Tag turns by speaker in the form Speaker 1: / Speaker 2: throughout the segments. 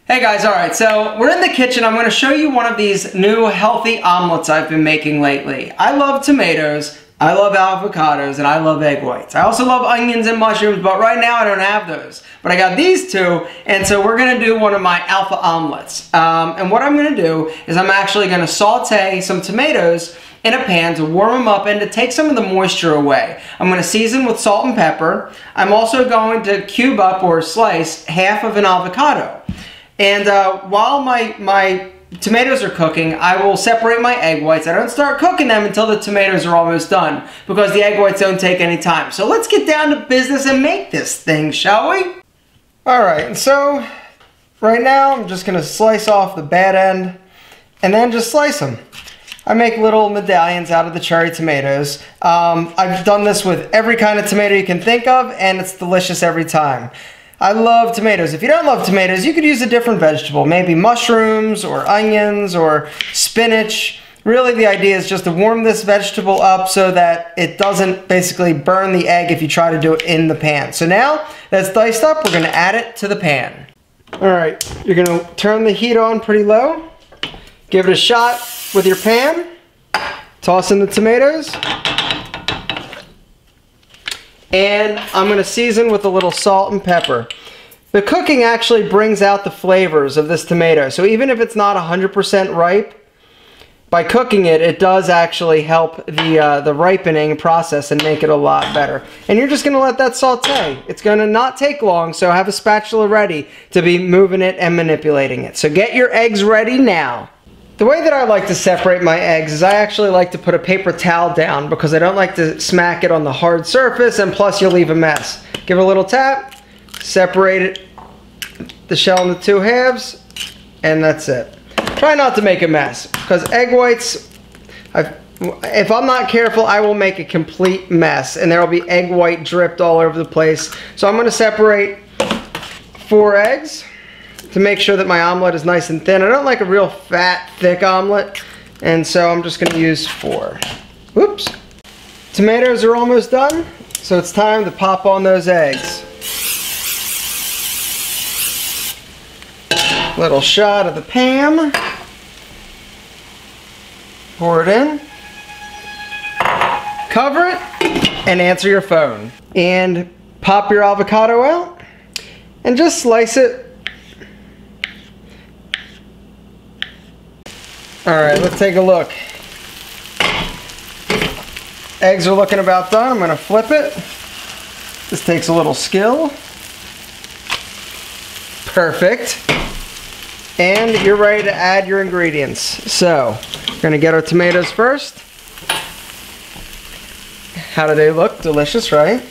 Speaker 1: Hey guys, alright, so we're in the kitchen. I'm going to show you one of these new healthy omelets I've been making lately. I love tomatoes, I love avocados, and I love egg whites. I also love onions and mushrooms, but right now I don't have those. But I got these two, and so we're going to do one of my alpha omelets. And what I'm going to do is I'm actually going to saute some tomatoes in a pan to warm them up and to take some of the moisture away. I'm going to season with salt and pepper. I'm also going to cube up or slice half of an avocado. And while my tomatoes are cooking, I will separate my egg whites. I don't start cooking them until the tomatoes are almost done because the egg whites don't take any time. So let's get down to business and make this thing, shall we? Alright, and so right now I'm just going to slice off the bad end and then just slice them. I make little medallions out of the cherry tomatoes. I've done this with every kind of tomato you can think of, and it's delicious every time. I love tomatoes. If you don't love tomatoes, you could use a different vegetable, maybe mushrooms or onions or spinach. Really, the idea is just to warm this vegetable up so that it doesn't basically burn the egg if you try to do it in the pan. So now that's diced up, we're going to add it to the pan. Alright, you're going to turn the heat on pretty low. Give it a shot with your pan. Toss in the tomatoes. And I'm going to season with a little salt and pepper. The cooking actually brings out the flavors of this tomato. So even if it's not 100% ripe, by cooking it, it does actually help the ripening process and make it a lot better. And you're just going to let that saute. It's going to not take long, so have a spatula ready to be moving it and manipulating it. So get your eggs ready now. The way that I like to separate my eggs is I actually like to put a paper towel down because I don't like to smack it on the hard surface, and plus you'll leave a mess. Give it a little tap, separate it, the shell into two halves, and that's it. Try not to make a mess because egg whites, if I'm not careful, I will make a complete mess and there will be egg white dripped all over the place. So I'm going to separate 4 eggs. To make sure that my omelet is nice and thin. I don't like a real fat, thick omelet, and so I'm just going to use 4. Whoops. Tomatoes are almost done, so it's time to pop on those eggs. Little shot of the Pam. Pour it in. Cover it, and answer your phone. And pop your avocado out, and just slice it. Alright, let's take a look. Eggs are looking about done. I'm going to flip it. This takes a little skill. Perfect. And you're ready to add your ingredients. So, we're going to get our tomatoes first. How do they look? Delicious, right?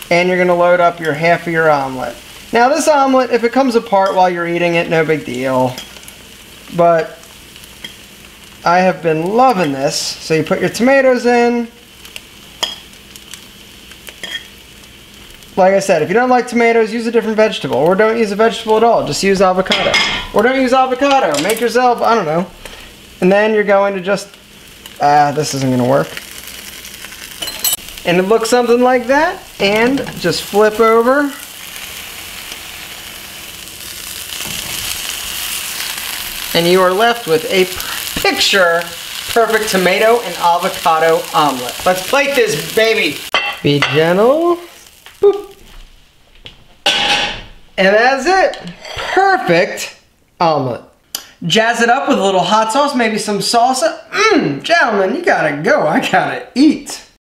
Speaker 1: And you're going to load up your half of your omelet. Now this omelet, if it comes apart while you're eating it, no big deal. But I have been loving this. So you put your tomatoes in. Like I said, if you don't like tomatoes, use a different vegetable. Or don't use a vegetable at all. Just use avocado. Or don't use avocado. Make yourself, I don't know. And then you're going to just, this isn't going to work. And it looks something like that. And just flip over. And you are left with a picture perfect tomato and avocado omelet. Let's plate this baby. Be gentle. Boop. And that's it. Perfect omelet. Jazz it up with a little hot sauce, maybe some salsa. Gentlemen, you gotta go. I gotta eat.